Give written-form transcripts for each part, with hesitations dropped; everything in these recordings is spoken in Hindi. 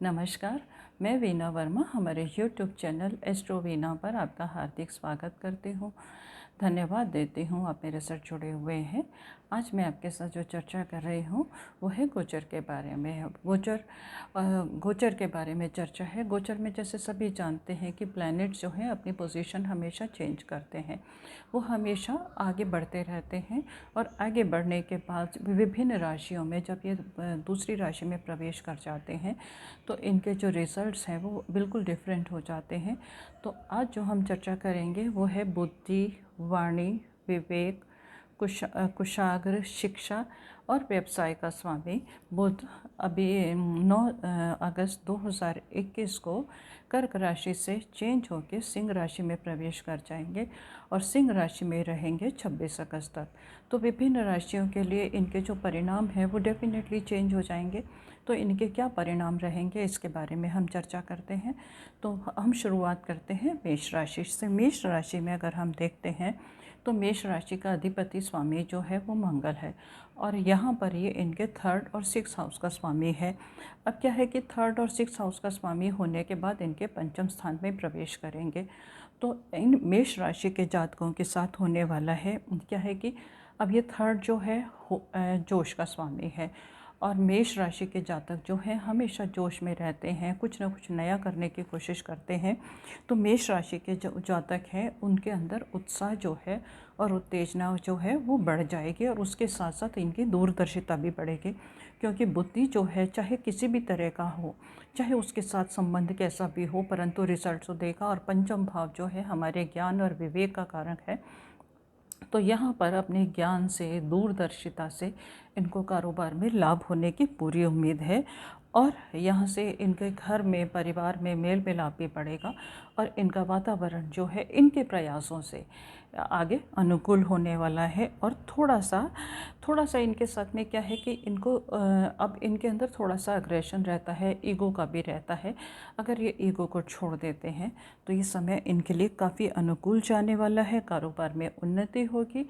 नमस्कार, मैं वीना वर्मा हमारे यूट्यूब चैनल एस्ट्रो वीना पर आपका हार्दिक स्वागत करती हूँ। धन्यवाद देती हूँ आप मेरे साथ जुड़े हुए हैं। आज मैं आपके साथ जो चर्चा कर रही हूँ वो है गोचर के बारे में है। गोचर के बारे में चर्चा है। गोचर में जैसे सभी जानते हैं कि प्लैनेट जो है अपनी पोजीशन हमेशा चेंज करते हैं, वो हमेशा आगे बढ़ते रहते हैं और आगे बढ़ने के बाद विभिन्न राशियों में जब ये दूसरी राशि में प्रवेश कर जाते हैं तो इनके जो रिजल्ट्स हैं वो बिल्कुल डिफरेंट हो जाते हैं। तो आज जो हम चर्चा करेंगे वो है बुद्धि, वाणी, विवेक, कुशाग्र, शिक्षा और व्यवसाय का स्वामी बुध अभी 9 अगस्त 2021 को कर्क राशि से चेंज होकर सिंह राशि में प्रवेश कर जाएंगे और सिंह राशि में रहेंगे 26 अगस्त तक। तो विभिन्न राशियों के लिए इनके जो परिणाम हैं वो डेफिनेटली चेंज हो जाएंगे। तो इनके क्या परिणाम रहेंगे इसके बारे में हम चर्चा करते हैं। तो हम शुरुआत करते हैं मेष राशि से। मेष राशि में अगर हम देखते हैं तो मेष राशि का अधिपति स्वामी जो है वो मंगल है और यहाँ पर ये इनके 3rd और 6th हाउस का स्वामी है। अब क्या है कि 3rd और 6th हाउस का स्वामी होने के बाद इनके पंचम स्थान में प्रवेश करेंगे। तो इन मेष राशि के जातकों के साथ होने वाला है क्या है कि अब ये 3rd जो है जोश का स्वामी है और मेष राशि के जातक जो हैं हमेशा जोश में रहते हैं, कुछ ना कुछ नया करने की कोशिश करते हैं। तो मेष राशि के जो जातक हैं उनके अंदर उत्साह जो है और उत्तेजना जो है वो बढ़ जाएगी और उसके साथ साथ इनकी दूरदर्शिता भी बढ़ेगी, क्योंकि बुद्धि जो है चाहे किसी भी तरह का हो, चाहे उसके साथ संबंध कैसा भी हो, परंतु रिजल्ट तो देगा। और पंचम भाव जो है हमारे ज्ञान और विवेक का कारक है। तो यहाँ पर अपने ज्ञान से, दूरदर्शिता से इनको कारोबार में लाभ होने की पूरी उम्मीद है और यहाँ से इनके घर में, परिवार में मेल मिलाप भी बढ़ेगा और इनका वातावरण जो है इनके प्रयासों से आगे अनुकूल होने वाला है। और थोड़ा सा इनके साथ में क्या है कि इनको अब इनके अंदर थोड़ा सा अग्रेशन रहता है, ईगो का भी रहता है। अगर ये ईगो को छोड़ देते हैं तो ये समय इनके लिए काफ़ी अनुकूल जाने वाला है, कारोबार में उन्नति होगी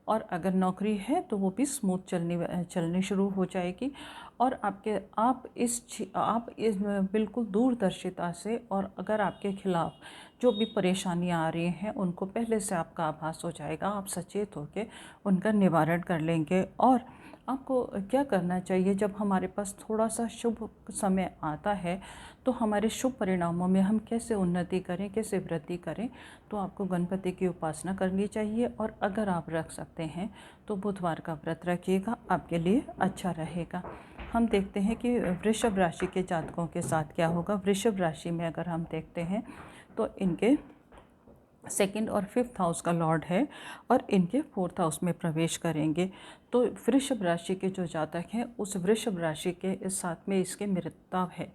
और अगर नौकरी है तो वो भी स्मूथ चलनी शुरू हो जाएगी। और आप इस बिल्कुल दूरदर्शिता से, और अगर आपके खिलाफ जो भी परेशानियां आ रही हैं उनको पहले से आपका आभास हो जाएगा, आप सचेत होकर उनका निवारण कर लेंगे। और आपको क्या करना चाहिए, जब हमारे पास थोड़ा सा शुभ समय आता है तो हमारे शुभ परिणामों में हम कैसे उन्नति करें, कैसे वृद्धि करें, तो आपको गणपति की उपासना करनी चाहिए। और अगर आप रख सकते हैं तो बुधवार का व्रत रखिएगा, आपके लिए अच्छा रहेगा। हम देखते हैं कि वृषभ राशि के जातकों के साथ क्या होगा। वृषभ राशि में अगर हम देखते हैं तो इनके 2nd और 5th हाउस का लॉर्ड है और इनके 4th हाउस में प्रवेश करेंगे। तो वृषभ राशि के जो जातक हैं उस वृषभ राशि के इस साथ में इसके मित्रता है।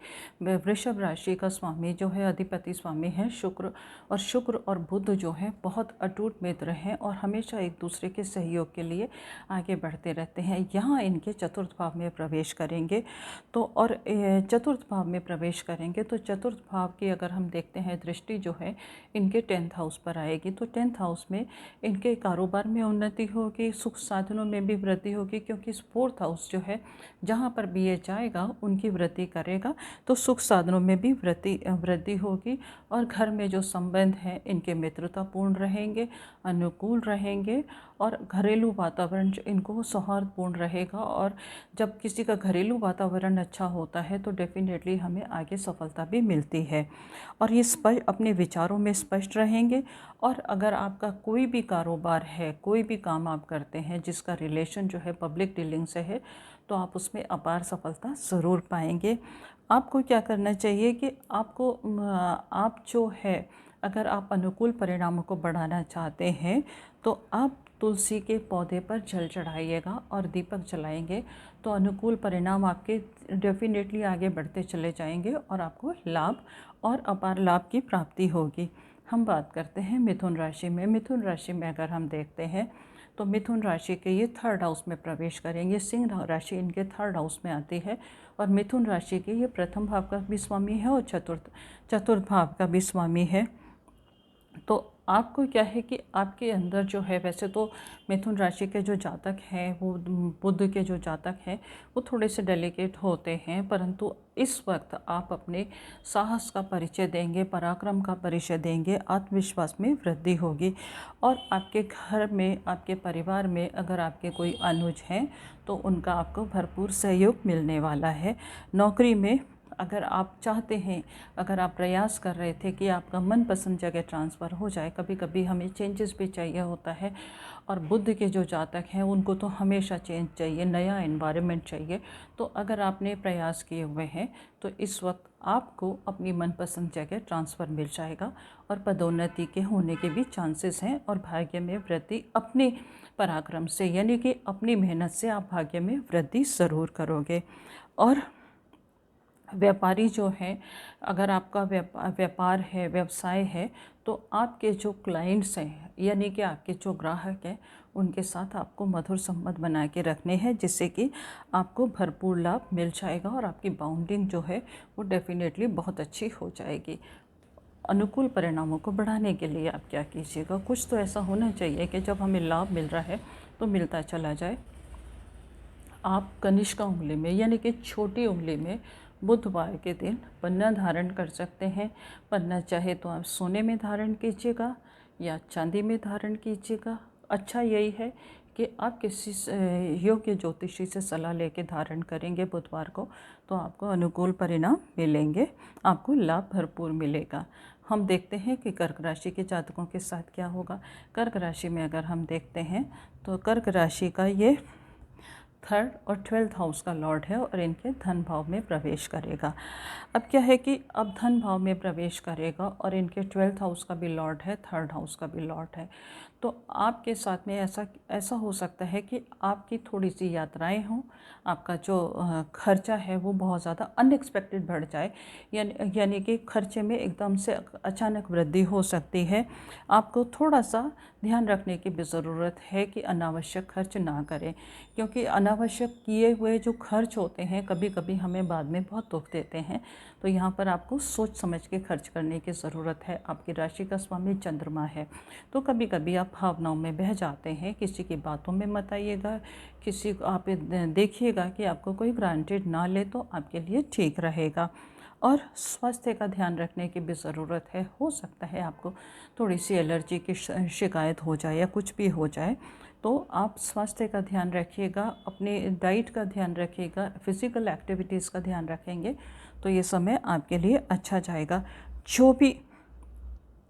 वृषभ राशि का स्वामी जो है, अधिपति स्वामी है शुक्र, और शुक्र और बुध जो है बहुत अटूट मित्र हैं और हमेशा एक दूसरे के सहयोग के लिए आगे बढ़ते रहते हैं। यहाँ इनके 4th भाव में प्रवेश करेंगे तो, और 4th भाव में प्रवेश करेंगे तो 4th भाव की अगर हम देखते हैं दृष्टि जो है इनके 10th हाउस पर आएगी। तो 10th हाउस में इनके कारोबार में उन्नति होगी, सुख साधनों में भी वृद्धि होगी, क्योंकि इस 4th हाउस जो है जहाँ पर भी ये जाएगा उनकी वृद्धि करेगा तो सुख साधनों में भी वृद्धि होगी। और घर में जो संबंध हैं इनके मित्रतापूर्ण रहेंगे, अनुकूल रहेंगे और घरेलू वातावरण जो इनको सौहार्दपूर्ण रहेगा। और जब किसी का घरेलू वातावरण अच्छा होता है तो डेफिनेटली हमें आगे सफलता भी मिलती है। और ये अपने विचारों में स्पष्ट रहेंगे। और अगर आपका कोई भी कारोबार है, कोई भी काम आप करते हैं जिसका रिलेशन जो है पब्लिक डीलिंग से है, तो आप उसमें अपार सफलता ज़रूर पाएंगे। आपको क्या करना चाहिए कि आप जो है, अगर आप अनुकूल परिणामों को बढ़ाना चाहते हैं तो आप तुलसी के पौधे पर जल चढ़ाइएगा और दीपक जलाएंगे तो अनुकूल परिणाम आपके डेफिनेटली आगे बढ़ते चले जाएंगे और आपको लाभ और अपार लाभ की प्राप्ति होगी। हम बात करते हैं मिथुन राशि में। मिथुन राशि में अगर हम देखते हैं तो मिथुन राशि के ये 3rd हाउस में प्रवेश करेंगे। सिंह राशि इनके 3rd हाउस में आती है और मिथुन राशि के ये 1st भाव का भी स्वामी है और चतुर्थ भाव का भी स्वामी है। तो आपको क्या है कि आपके अंदर जो है, वैसे तो मिथुन राशि के जो जातक हैं वो बुध के जो जातक हैं वो थोड़े से डेलिकेट होते हैं, परंतु इस वक्त आप अपने साहस का परिचय देंगे, पराक्रम का परिचय देंगे, आत्मविश्वास में वृद्धि होगी। और आपके घर में, आपके परिवार में अगर आपके कोई अनुज हैं तो उनका आपको भरपूर सहयोग मिलने वाला है। नौकरी में अगर आप चाहते हैं, अगर आप प्रयास कर रहे थे कि आपका मनपसंद जगह ट्रांसफ़र हो जाए, कभी कभी हमें चेंजेस भी चाहिए होता है, और बुध के जो जातक हैं उनको तो हमेशा चेंज चाहिए, नया एनवायरनमेंट चाहिए। तो अगर आपने प्रयास किए हुए हैं तो इस वक्त आपको अपनी मनपसंद जगह ट्रांसफ़र मिल जाएगा और पदोन्नति के होने के भी चांसेस हैं। और भाग्य में वृद्धि अपने पराक्रम से, यानी कि अपनी मेहनत से आप भाग्य में वृद्धि ज़रूर करोगे। और व्यापारी जो हैं, अगर आपका व्यापार है, व्यवसाय है, तो आपके जो क्लाइंट्स हैं, यानी कि आपके जो ग्राहक हैं, उनके साथ आपको मधुर संबंध बना के रखने हैं, जिससे कि आपको भरपूर लाभ मिल जाएगा और आपकी बाउंडिंग जो है वो डेफिनेटली बहुत अच्छी हो जाएगी। अनुकूल परिणामों को बढ़ाने के लिए आप क्या कीजिएगा, कुछ तो ऐसा होना चाहिए कि जब हमें लाभ मिल रहा है तो मिलता चला जाए। आप कनिष्का उंगली में, यानी कि छोटी उंगली में बुधवार के दिन पन्ना धारण कर सकते हैं। पन्ना चाहे तो आप सोने में धारण कीजिएगा या चांदी में धारण कीजिएगा। अच्छा यही है कि आप किसी योग्य ज्योतिषी से सलाह लेके धारण करेंगे बुधवार को, तो आपको अनुकूल परिणाम मिलेंगे, आपको लाभ भरपूर मिलेगा। हम देखते हैं कि कर्क राशि के जातकों के साथ क्या होगा। कर्क राशि में अगर हम देखते हैं तो कर्क राशि का ये 3rd और 12th हाउस का लॉर्ड है और इनके धन भाव में प्रवेश करेगा। अब क्या है कि अब धन भाव में प्रवेश करेगा और इनके 12th हाउस का भी लॉर्ड है, 3rd हाउस का भी लॉर्ड है। तो आपके साथ में ऐसा हो सकता है कि आपकी थोड़ी सी यात्राएं हों, आपका जो खर्चा है वो बहुत ज़्यादा अनएक्सपेक्टेड बढ़ जाए, यानी कि खर्चे में एकदम से अचानक वृद्धि हो सकती है। आपको थोड़ा सा ध्यान रखने की भी ज़रूरत है कि अनावश्यक खर्च ना करें, क्योंकि अनावश्यक किए हुए जो खर्च होते हैं कभी कभी हमें बाद में बहुत दुख देते हैं। तो यहाँ पर आपको सोच समझ के खर्च करने की ज़रूरत है। आपकी राशि का स्वामी चंद्रमा है, तो कभी कभी आप भावनाओं में बह जाते हैं, किसी की बातों में मत आइएगा, किसी को आप देखिएगा कि आपको कोई ग्रांटेड ना ले तो आपके लिए ठीक रहेगा। और स्वास्थ्य का ध्यान रखने की भी ज़रूरत है। हो सकता है आपको थोड़ी सी एलर्जी की शिकायत हो जाए या कुछ भी हो जाए, तो आप स्वास्थ्य का ध्यान रखिएगा, अपने डाइट का ध्यान रखिएगा, फिज़िकल एक्टिविटीज़ का ध्यान रखेंगे तो ये समय आपके लिए अच्छा जाएगा। जो भी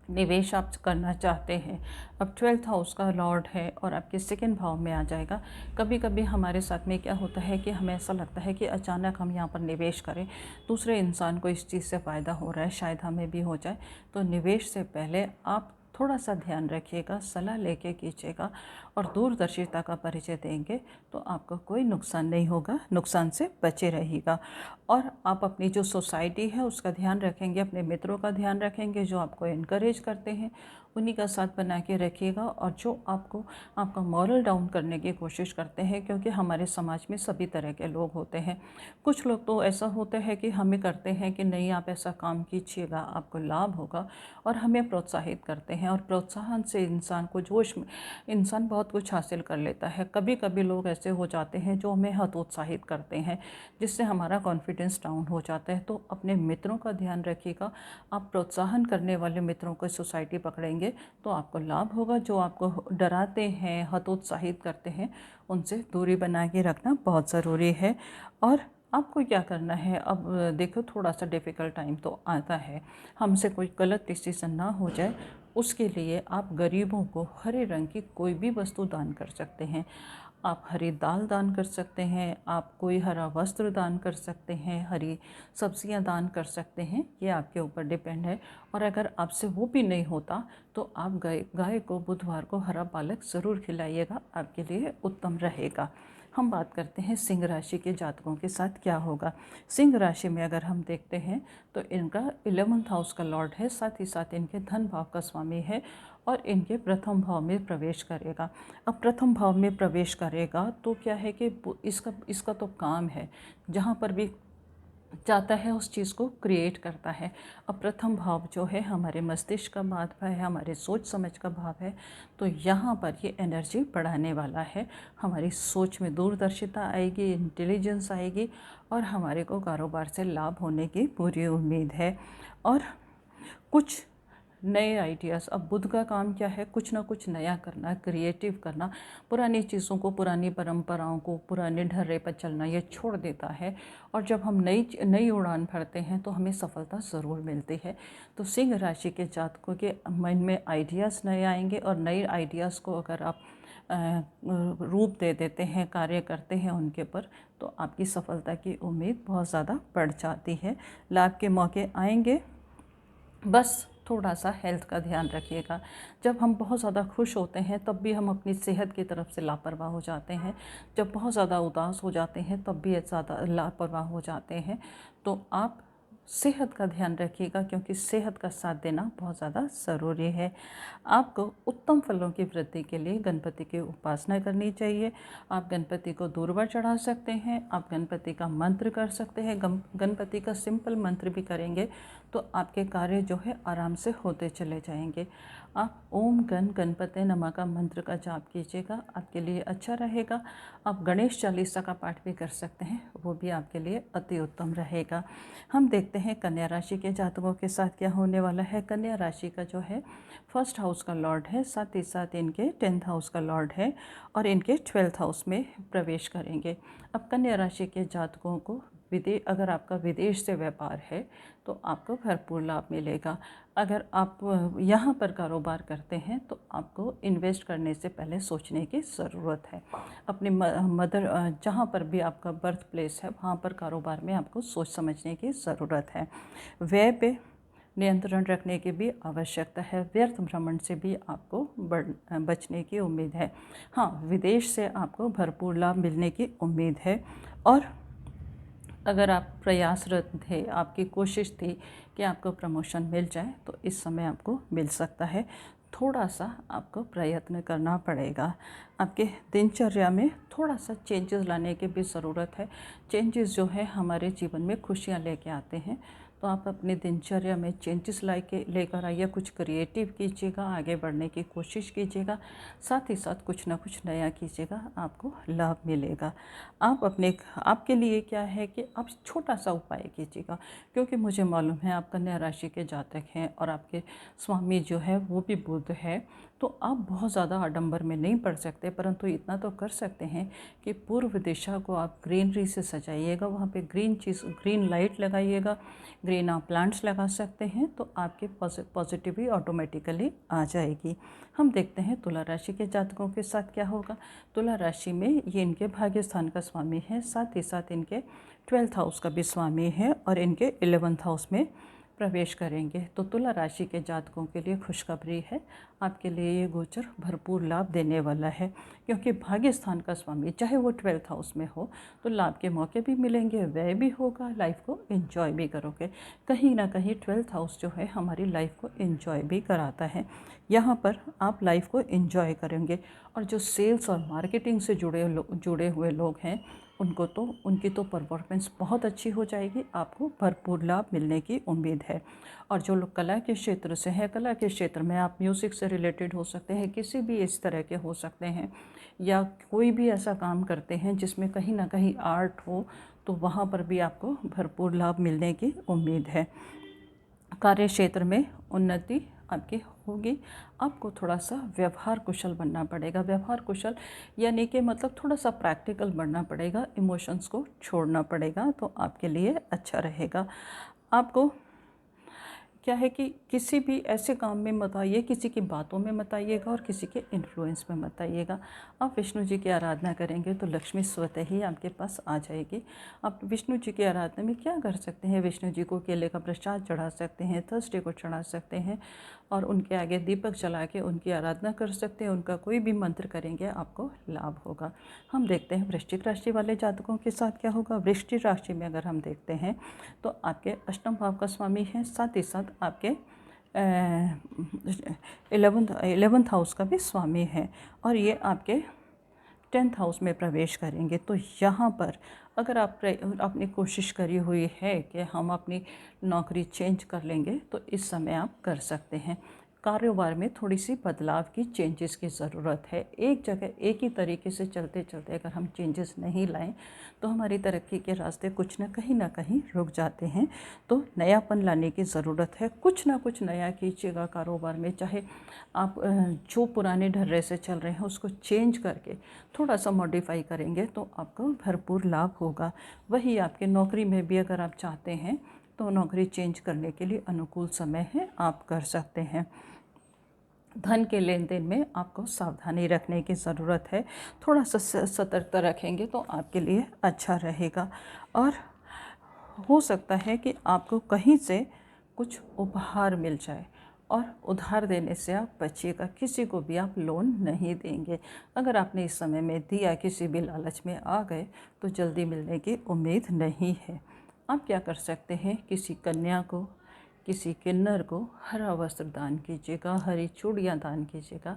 निवेश आप करना चाहते हैं, अब 12th हाउस का लॉर्ड है और आपके 2nd भाव में आ जाएगा। कभी कभी हमारे साथ में क्या होता है कि हमें ऐसा लगता है कि अचानक हम यहाँ पर निवेश करें, दूसरे इंसान को इस चीज़ से फ़ायदा हो रहा है, शायद हमें भी हो जाए। तो निवेश से पहले आप थोड़ा सा ध्यान रखिएगा, सलाह लेके कीजिएगा और दूरदर्शिता का परिचय देंगे तो आपको कोई नुकसान नहीं होगा, नुकसान से बचे रहिएगा। और आप अपनी जो सोसाइटी है उसका ध्यान रखेंगे, अपने मित्रों का ध्यान रखेंगे, जो आपको इनकरेज करते हैं उन्हीं का साथ बना के रखिएगा, और जो आपको आपका मॉरल डाउन करने की कोशिश करते हैं, क्योंकि हमारे समाज में सभी तरह के लोग होते हैं। कुछ लोग तो ऐसा होते हैं कि हमें करते हैं कि नहीं आप ऐसा काम कीजिएगा, आपको लाभ होगा, और हमें प्रोत्साहित करते हैं, और प्रोत्साहन से इंसान को जोश में इंसान बहुत कुछ हासिल कर लेता है। कभी कभी लोग ऐसे हो जाते हैं जो हमें हतोत्साहित करते हैं, जिससे हमारा कॉन्फिडेंस डाउन हो जाता है। तो अपने मित्रों का ध्यान रखिएगा, आप प्रोत्साहन करने वाले मित्रों को सोसाइटी पकड़ेंगे तो आपको लाभ होगा। जो आपको डराते हैं, हतोत्साहित करते हैं, उनसे दूरी बना के रखना बहुत ज़रूरी है। और आपको क्या करना है, अब देखो थोड़ा सा डिफ़िकल्ट टाइम तो आता है, हमसे कोई गलत डिसीज़न ना हो जाए, उसके लिए आप गरीबों को हरे रंग की कोई भी वस्तु दान कर सकते हैं। आप हरी दाल दान कर सकते हैं, आप कोई हरा वस्त्र दान कर सकते हैं, हरी सब्जियां दान कर सकते हैं, ये आपके ऊपर डिपेंड है। और अगर आपसे वो भी नहीं होता तो आप गाय को बुधवार को हरा पालक ज़रूर खिलाइएगा, आपके लिए उत्तम रहेगा। हम बात करते हैं सिंह राशि के जातकों के साथ क्या होगा। सिंह राशि में अगर हम देखते हैं तो इनका 11th हाउस का लॉर्ड है, साथ ही साथ इनके धन भाव का स्वामी है और इनके प्रथम भाव में प्रवेश करेगा। अब प्रथम भाव में प्रवेश करेगा तो क्या है कि इसका तो काम है, जहाँ पर भी चाहता है उस चीज़ को क्रिएट करता है। अब प्रथम भाव जो है हमारे मस्तिष्क का भाव है, हमारे सोच समझ का भाव है, तो यहाँ पर ये एनर्जी बढ़ाने वाला है। हमारी सोच में दूरदर्शिता आएगी, इंटेलिजेंस आएगी और हमारे को कारोबार से लाभ होने की पूरी उम्मीद है। और कुछ नए आइडियाज़, अब बुध का काम क्या है, कुछ ना कुछ नया करना, क्रिएटिव करना, पुरानी चीज़ों को, पुरानी परंपराओं को, पुराने ढर्रे पर चलना ये छोड़ देता है। और जब हम नई उड़ान भरते हैं तो हमें सफलता ज़रूर मिलती है। तो सिंह राशि के जातकों के मन में आइडियाज़ नए आएंगे और नए आइडियाज़ को अगर आप रूप दे देते हैं, कार्य करते हैं उनके ऊपर, तो आपकी सफलता की उम्मीद बहुत ज़्यादा बढ़ जाती है। लाभ के मौके आएंगे, बस थोड़ा सा हेल्थ का ध्यान रखिएगा। जब हम बहुत ज़्यादा खुश होते हैं तब भी हम अपनी सेहत की तरफ से लापरवाह हो जाते हैं। जब बहुत ज़्यादा उदास हो जाते हैं तब भी ज़्यादा लापरवाह हो जाते हैं। तो आप सेहत का ध्यान रखिएगा, क्योंकि सेहत का साथ देना बहुत ज़्यादा ज़रूरी है। आपको उत्तम फलों की वृद्धि के लिए गणपति की उपासना करनी चाहिए। आप गणपति को दूर्वा चढ़ा सकते हैं, आप गणपति का मंत्र कर सकते हैं। गणपति का सिंपल मंत्र भी करेंगे तो आपके कार्य जो है आराम से होते चले जाएंगे। आप ओम गण गणपते नमः का मंत्र का जाप कीजिएगा, आपके लिए अच्छा रहेगा। आप गणेश चालीसा का पाठ भी कर सकते हैं, वो भी आपके लिए अति उत्तम रहेगा। हम देखते हैं कन्या राशि के जातकों के साथ क्या होने वाला है। कन्या राशि का जो है फर्स्ट हाउस का लॉर्ड है, साथ ही साथ इनके 10th हाउस का लॉर्ड है और इनके 12th हाउस में प्रवेश करेंगे। अब कन्या राशि के जातकों को अगर आपका विदेश से व्यापार है तो आपको भरपूर लाभ मिलेगा। अगर आप यहाँ पर कारोबार करते हैं तो आपको इन्वेस्ट करने से पहले सोचने की ज़रूरत है। अपने मदर जहाँ पर भी आपका बर्थ प्लेस है वहाँ पर कारोबार में आपको सोच समझने की ज़रूरत है। व्यय पे नियंत्रण रखने की भी आवश्यकता है। व्यर्थ भ्रमण से भी आपको बचने की उम्मीद है। हाँ, विदेश से आपको भरपूर लाभ मिलने की उम्मीद है। और अगर आप प्रयासरत थे, आपकी कोशिश थी कि आपको प्रमोशन मिल जाए, तो इस समय आपको मिल सकता है। थोड़ा सा आपको प्रयत्न करना पड़ेगा। आपके दिनचर्या में थोड़ा सा चेंजेस लाने की भी ज़रूरत है। चेंजेस जो है हमारे जीवन में खुशियाँ लेके आते हैं, तो आप अपनी दिनचर्या में चेंजेस लेकर आइए, कुछ क्रिएटिव कीजिएगा, आगे बढ़ने की कोशिश कीजिएगा, साथ ही साथ कुछ ना कुछ नया कीजिएगा, आपको लाभ मिलेगा। आपके लिए क्या है कि आप छोटा सा उपाय कीजिएगा, क्योंकि मुझे मालूम है आप कन्या राशि के जातक हैं और आपके स्वामी जो है वो भी बुध है, तो आप बहुत ज़्यादा आडंबर में नहीं पड़ सकते, परंतु इतना तो कर सकते हैं कि पूर्व दिशा को आप ग्रीनरी से सजाइएगा, वहाँ पे ग्रीन लाइट लगाइएगा, ग्रीन आप प्लांट्स लगा सकते हैं, तो आपके पॉजिटिविटी ऑटोमेटिकली आ जाएगी। हम देखते हैं तुला राशि के जातकों के साथ क्या होगा। तुला राशि में ये इनके भाग्य स्थान का स्वामी है, साथ ही साथ इनके 12th हाउस का भी स्वामी है और इनके 11th हाउस में प्रवेश करेंगे। तो तुला राशि के जातकों के लिए खुशखबरी है, आपके लिए ये गोचर भरपूर लाभ देने वाला है, क्योंकि भाग्य स्थान का स्वामी चाहे वो 12th हाउस में हो तो लाभ के मौके भी मिलेंगे, व्यय भी होगा, लाइफ को एंजॉय भी करोगे। कहीं ना कहीं 12th हाउस जो है हमारी लाइफ को एंजॉय भी कराता है। यहाँ पर आप लाइफ को एंजॉय करेंगे। और जो सेल्स और मार्केटिंग से जुड़े हुए लोग हैं उनकी तो परफॉर्मेंस बहुत अच्छी हो जाएगी, आपको भरपूर लाभ मिलने की उम्मीद है। और जो लोग कला के क्षेत्र से हैं, कला के क्षेत्र में आप म्यूज़िक से रिलेटेड हो सकते हैं, किसी भी इस तरह के हो सकते हैं, या कोई भी ऐसा काम करते हैं जिसमें कहीं ना कहीं आर्ट हो, तो वहाँ पर भी आपको भरपूर लाभ मिलने की उम्मीद है। कार्य क्षेत्र में उन्नति आपकी होगी। आपको थोड़ा सा व्यवहार कुशल बनना पड़ेगा। व्यवहार कुशल यानी कि मतलब थोड़ा सा प्रैक्टिकल बनना पड़ेगा, इमोशंस को छोड़ना पड़ेगा, तो आपके लिए अच्छा रहेगा। आपको क्या है कि किसी भी ऐसे काम में मत आइए, किसी की बातों में मत आइएगा और किसी के इन्फ्लुएंस में मत आइएगा। आप विष्णु जी की आराधना करेंगे तो लक्ष्मी स्वतः ही आपके पास आ जाएगी। आप विष्णु जी की आराधना में क्या कर सकते हैं, विष्णु जी को केले का प्रसाद चढ़ा सकते हैं, थर्सडे को चढ़ा सकते हैं और उनके आगे दीपक जला के उनकी आराधना कर सकते हैं। उनका कोई भी मंत्र करेंगे आपको लाभ होगा। हम देखते हैं वृश्चिक राशि वाले जातकों के साथ क्या होगा। वृश्चिक राशि में अगर हम देखते हैं तो आपके अष्टम भाव का स्वामी है, साथ ही साथ आपके 11th हाउस का भी स्वामी है और ये आपके 10th हाउस में प्रवेश करेंगे। तो यहाँ पर अगर आपने कोशिश करी हुई है कि हम अपनी नौकरी चेंज कर लेंगे, तो इस समय आप कर सकते हैं। कारोबार में थोड़ी सी बदलाव की, चेंजेस की ज़रूरत है। एक जगह एक ही तरीके से चलते चलते अगर हम चेंजेस नहीं लाएं तो हमारी तरक्की के रास्ते कुछ ना कहीं रुक जाते हैं। तो नयापन लाने की ज़रूरत है। कुछ ना कुछ नया कीजिएगा कारोबार में। चाहे आप जो पुराने ढर्रे से चल रहे हैं उसको चेंज करके थोड़ा सा मॉडिफाई करेंगे तो आपको भरपूर लाभ होगा। वही आपके नौकरी में भी अगर आप चाहते हैं तो नौकरी चेंज करने के लिए अनुकूल समय है, आप कर सकते हैं। धन के लेन देन में आपको सावधानी रखने की ज़रूरत है। थोड़ा सा सतर्कता रखेंगे तो आपके लिए अच्छा रहेगा। और हो सकता है कि आपको कहीं से कुछ उपहार मिल जाए, और उधार देने से आप बचिएगा। किसी को भी आप लोन नहीं देंगे। अगर आपने इस समय में दिया, किसी भी लालच में आ गए तो जल्दी मिलने की उम्मीद नहीं है। आप क्या कर सकते हैं, किसी कन्या को, किसी किन्नर को हरा वस्त्र दान कीजिएगा, हरी चूड़ियाँ दान कीजिएगा,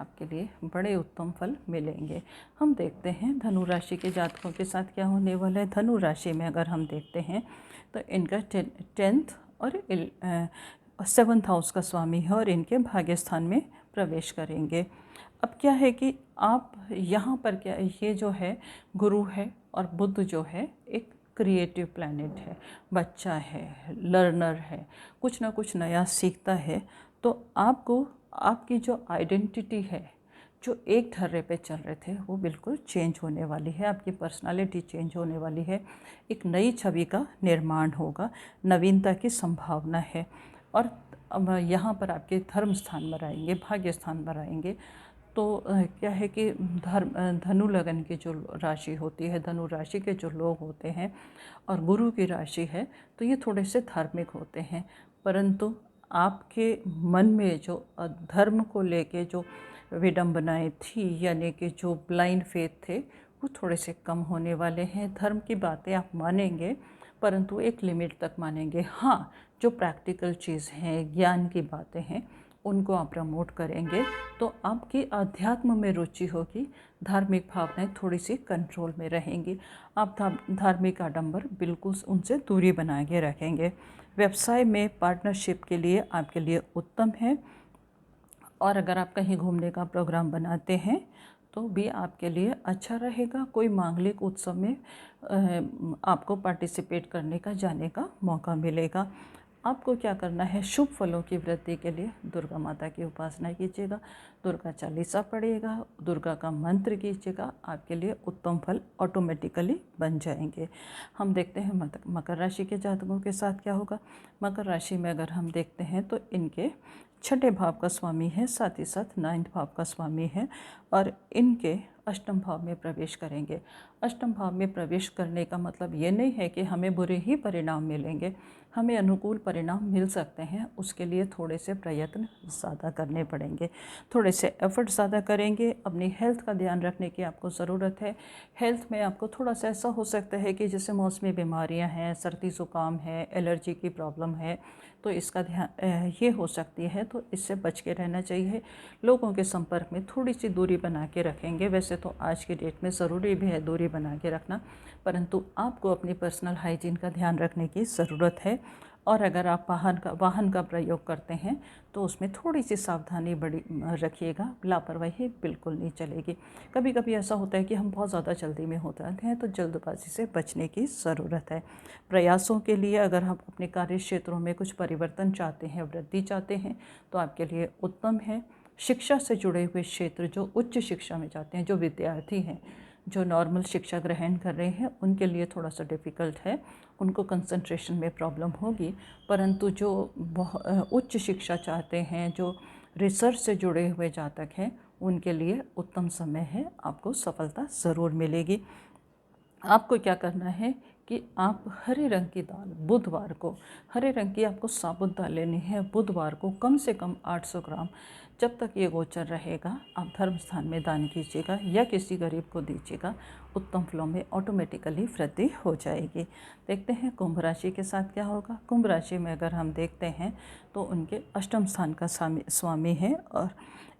आपके लिए बड़े उत्तम फल मिलेंगे। हम देखते हैं धनु राशि के जातकों के साथ क्या होने वाला है। धनु राशि में अगर हम देखते हैं तो इनका 10th और 7th हाउस का स्वामी है और इनके भाग्य स्थान में प्रवेश करेंगे। अब क्या है कि आप यहाँ पर क्या, ये जो है गुरु है और बुध जो है एक क्रिएटिव प्लैनेट है, बच्चा है, लर्नर है, कुछ ना कुछ नया सीखता है। तो आपको आपकी जो आइडेंटिटी है, जो एक ढर्रे पे चल रहे थे, वो बिल्कुल चेंज होने वाली है। आपकी पर्सनालिटी चेंज होने वाली है। एक नई छवि का निर्माण होगा, नवीनता की संभावना है। और अब यहाँ पर आपके धर्म स्थान में आएंगे, भाग्य स्थान पर आएंगे। तो क्या है कि धनु लगन की जो राशि होती है, धनु राशि के जो लोग होते हैं और गुरु की राशि है, तो ये थोड़े से धार्मिक होते हैं। परंतु आपके मन में जो धर्म को लेके जो विडंबनाएं थी, यानी कि जो ब्लाइंड फेथ थे, वो थोड़े से कम होने वाले हैं। धर्म की बातें आप मानेंगे, परंतु एक लिमिट तक मानेंगे। हाँ, जो प्रैक्टिकल चीज़ हैं, ज्ञान की बातें हैं, उनको आप प्रमोट करेंगे तो आपकी अध्यात्म में रुचि होगी। धार्मिक भावनाएं थोड़ी सी कंट्रोल में रहेंगी। आप धार्मिक आडंबर बिल्कुल उनसे दूरी बना के रखेंगे। व्यवसाय में पार्टनरशिप के लिए आपके लिए उत्तम है। और अगर आप कहीं घूमने का प्रोग्राम बनाते हैं तो भी आपके लिए अच्छा रहेगा। कोई मांगलिक उत्सव में आपको पार्टिसिपेट करने का, जाने का मौका मिलेगा। आपको क्या करना है, शुभ फलों की वृद्धि के लिए दुर्गा माता की उपासना कीजिएगा, दुर्गा चालीसा पढ़िएगा, दुर्गा का मंत्र कीजिएगा, आपके लिए उत्तम फल ऑटोमेटिकली बन जाएंगे। हम देखते हैं मकर राशि के जातकों के साथ क्या होगा। मकर राशि में अगर हम देखते हैं तो इनके 6ठे भाव का स्वामी है, साथ ही साथ 9th भाव का स्वामी है और इनके अष्टम भाव में प्रवेश करेंगे। अष्टम भाव में प्रवेश करने का मतलब ये नहीं है कि हमें बुरे ही परिणाम मिलेंगे, हमें अनुकूल परिणाम मिल सकते हैं। उसके लिए थोड़े से प्रयत्न ज़्यादा करने पड़ेंगे, थोड़े से एफर्ट ज़्यादा करेंगे। अपनी हेल्थ का ध्यान रखने की आपको ज़रूरत है। हेल्थ में आपको थोड़ा सा ऐसा हो सकता है कि जैसे मौसमी बीमारियां हैं, सर्दी ज़ुकाम है, एलर्जी की प्रॉब्लम है, तो इसका ध्यान ये हो सकती है, तो इससे बच के रहना चाहिए। लोगों के संपर्क में थोड़ी सी दूरी बना के रखेंगे। वैसे तो आज की डेट में ज़रूरी भी है दूरी बना के रखना, परंतु आपको अपनी पर्सनल हाइजीन का ध्यान रखने की ज़रूरत है। और अगर आप वाहन का प्रयोग करते हैं तो उसमें थोड़ी सी सावधानी बड़ी रखिएगा, लापरवाही बिल्कुल नहीं चलेगी। कभी कभी ऐसा होता है कि हम बहुत ज़्यादा जल्दी में होते हैं, तो जल्दबाजी से बचने की ज़रूरत है। प्रयासों के लिए अगर हम अपने कार्य क्षेत्रों में कुछ परिवर्तन चाहते हैं, वृद्धि चाहते हैं, तो आपके लिए उत्तम है। शिक्षा से जुड़े हुए क्षेत्र, जो उच्च शिक्षा में जाते हैं, जो विद्यार्थी हैं, जो नॉर्मल शिक्षा ग्रहण कर रहे हैं, उनके लिए थोड़ा सा डिफ़िकल्ट है, उनको कंसंट्रेशन में प्रॉब्लम होगी। परंतु जो उच्च शिक्षा चाहते हैं, जो रिसर्च से जुड़े हुए जातक हैं, उनके लिए उत्तम समय है, आपको सफलता ज़रूर मिलेगी। आपको क्या करना है कि आप हरे रंग की दाल बुधवार को, हरे रंग की आपको साबुत दाल लेनी है। बुधवार को कम से कम 800 ग्राम जब तक ये गोचर रहेगा आप धर्म स्थान में दान कीजिएगा या किसी गरीब को दीजिएगा, उत्तम फलों में ऑटोमेटिकली वृद्धि हो जाएगी। देखते हैं कुंभ राशि के साथ क्या होगा। कुंभ राशि में अगर हम देखते हैं तो उनके अष्टम स्थान का स्वामी है और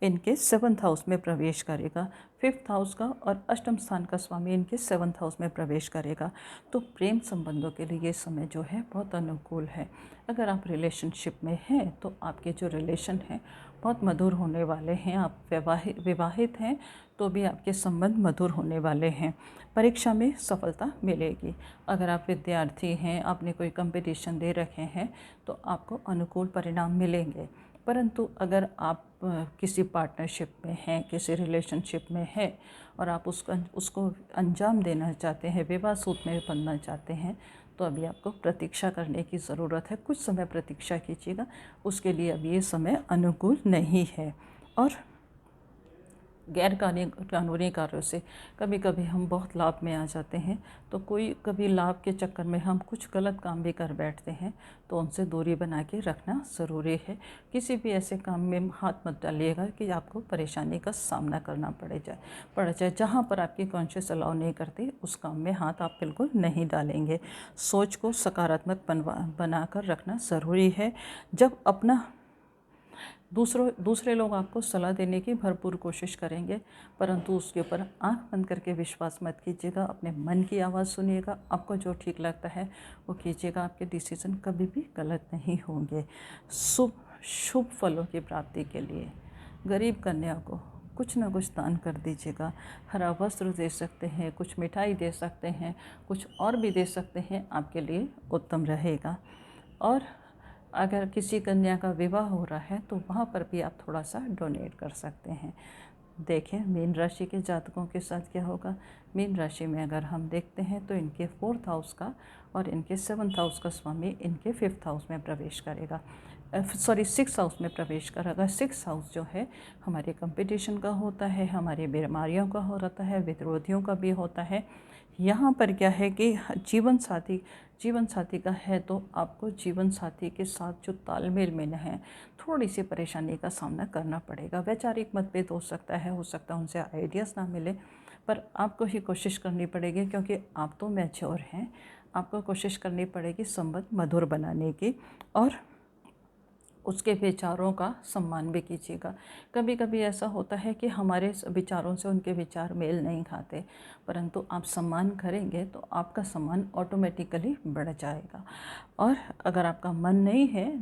इनके 7th हाउस में प्रवेश करेगा। 5th हाउस का और अष्टम स्थान का स्वामी इनके 7th हाउस में प्रवेश करेगा। तो प्रेम संबंधों के लिए ये समय जो है बहुत अनुकूल है। अगर आप रिलेशनशिप में हैं तो आपके जो रिलेशन हैं बहुत मधुर होने वाले हैं। आप विवाहित हैं तो भी आपके संबंध मधुर होने वाले हैं। परीक्षा में सफलता मिलेगी। अगर आप विद्यार्थी हैं, आपने कोई कंपटीशन दे रखे हैं तो आपको अनुकूल परिणाम मिलेंगे। परंतु अगर आप किसी पार्टनरशिप में हैं, किसी रिलेशनशिप में हैं और आप उसको अंजाम देना चाहते हैं, विवाह सूत्र में बंधना चाहते हैं, तो अभी आपको प्रतीक्षा करने की ज़रूरत है। कुछ समय प्रतीक्षा कीजिएगा, उसके लिए अभी ये समय अनुकूल नहीं है। और गैर कानूनी कार्यों से कभी कभी हम बहुत लाभ में आ जाते हैं, तो कोई कभी लाभ के चक्कर में हम कुछ गलत काम भी कर बैठते हैं, तो उनसे दूरी बना के रखना ज़रूरी है। किसी भी ऐसे काम में हाथ मत डालिएगा कि आपको परेशानी का सामना करना पड़ जाए। जहाँ पर आपकी कॉन्शियस अलाउ नहीं करती उस काम में हाथ आप बिल्कुल नहीं डालेंगे। सोच को सकारात्मक बना कर रखना ज़रूरी है। जब अपना दूसरे लोग आपको सलाह देने की भरपूर कोशिश करेंगे, परंतु उसके ऊपर आंख बंद करके विश्वास मत कीजिएगा। अपने मन की आवाज़ सुनिएगा, आपको जो ठीक लगता है वो कीजिएगा। आपके डिसीजन कभी भी गलत नहीं होंगे। शुभ फलों की प्राप्ति के लिए गरीब कन्या को कुछ ना कुछ दान कर दीजिएगा। हरा वस्त्र दे सकते हैं, कुछ मिठाई दे सकते हैं, कुछ और भी दे सकते हैं, आपके लिए उत्तम रहेगा। और अगर किसी कन्या का विवाह हो रहा है तो वहाँ पर भी आप थोड़ा सा डोनेट कर सकते हैं। देखें मीन राशि के जातकों के साथ क्या होगा। मीन राशि में अगर हम देखते हैं तो इनके 4th हाउस का और इनके 7th हाउस का स्वामी इनके 5th हाउस में प्रवेश करेगा। 6th हाउस में प्रवेश करेगा। 6th हाउस जो है हमारे कंपटीशन का होता है, हमारी बीमारियों का होता है, विरोधियों का भी होता है। यहाँ पर क्या है कि जीवन साथी का है तो आपको जीवन साथी के साथ जो तालमेल में न है, थोड़ी सी परेशानी का सामना करना पड़ेगा। वैचारिक मतभेद हो सकता है उनसे आइडियाज़ ना मिले, पर आपको ही कोशिश करनी पड़ेगी, क्योंकि आप तो मैच्योर हैं। आपको कोशिश करनी पड़ेगी संबंध मधुर बनाने की, और उसके विचारों का सम्मान भी कीजिएगा। कभी कभी ऐसा होता है कि हमारे विचारों से उनके विचार मेल नहीं खाते, परंतु आप सम्मान करेंगे तो आपका सम्मान ऑटोमेटिकली बढ़ जाएगा। और अगर आपका मन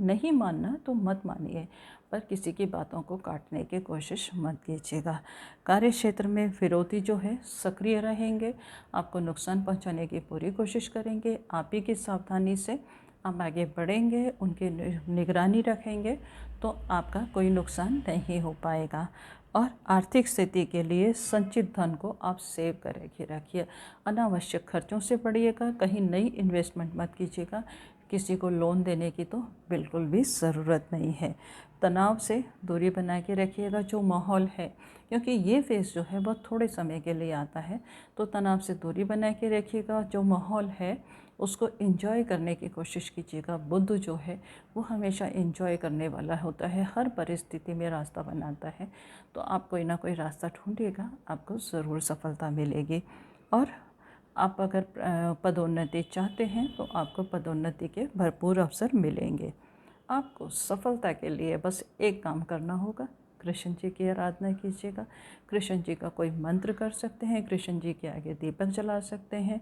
नहीं मानना तो मत मानिए, पर किसी की बातों को काटने की कोशिश मत कीजिएगा। कार्य क्षेत्र में विरोधी जो है सक्रिय रहेंगे, आपको नुकसान पहुंचाने की पूरी कोशिश करेंगे। आप ही की सावधानी से आप आगे बढ़ेंगे, उनकी निगरानी रखेंगे तो आपका कोई नुकसान नहीं हो पाएगा। और आर्थिक स्थिति के लिए संचित धन को आप सेव करके रखिए। अनावश्यक खर्चों से बढ़िएगा, कहीं नई इन्वेस्टमेंट मत कीजिएगा। किसी को लोन देने की तो बिल्कुल भी ज़रूरत नहीं है। तनाव से दूरी बना के रखिएगा। जो माहौल है, क्योंकि ये फेज़ जो है बहुत थोड़े समय के लिए आता है, तो तनाव से दूरी बना के रखिएगा। जो माहौल है उसको एंजॉय करने की कोशिश कीजिएगा। बुद्ध जो है वो हमेशा एंजॉय करने वाला होता है, हर परिस्थिति में रास्ता बनाता है। तो आप कोई ना कोई रास्ता ढूंढिएगा, आपको ज़रूर सफलता मिलेगी। और आप अगर पदोन्नति चाहते हैं तो आपको पदोन्नति के भरपूर अवसर मिलेंगे। आपको सफलता के लिए बस एक काम करना होगा, कृष्ण जी की आराधना कीजिएगा। कृष्ण जी का कोई मंत्र कर सकते हैं, कृष्ण जी के आगे दीपक जला सकते हैं,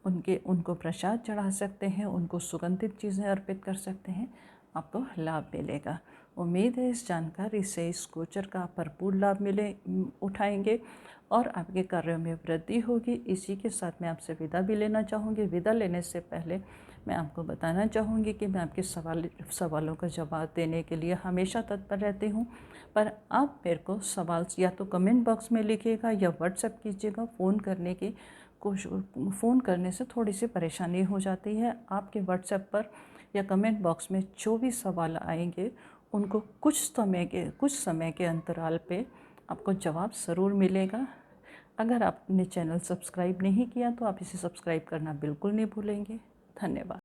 उनको प्रसाद चढ़ा सकते हैं, उनको सुगंधित चीज़ें अर्पित कर सकते हैं, आपको लाभ मिलेगा। उम्मीद है इस जानकारी से, इस गोचर का भरपूर लाभ उठाएंगे और आपके कार्यों में वृद्धि होगी। इसी के साथ मैं आपसे विदा भी लेना चाहूँगी। विदा लेने से पहले मैं आपको बताना चाहूँगी कि मैं आपके सवालों का जवाब देने के लिए हमेशा तत्पर रहती हूँ, पर आप मेरे को सवाल या तो कमेंट बॉक्स में लिखिएगा या व्हाट्सएप कीजिएगा। फ़ोन करने से थोड़ी सी परेशानी हो जाती है। आपके व्हाट्सएप पर या कमेंट बॉक्स में जो भी सवाल आएंगे उनको कुछ समय के अंतराल पे आपको जवाब ज़रूर मिलेगा। अगर आपने चैनल सब्सक्राइब नहीं किया तो आप इसे सब्सक्राइब करना बिल्कुल नहीं भूलेंगे। धन्यवाद।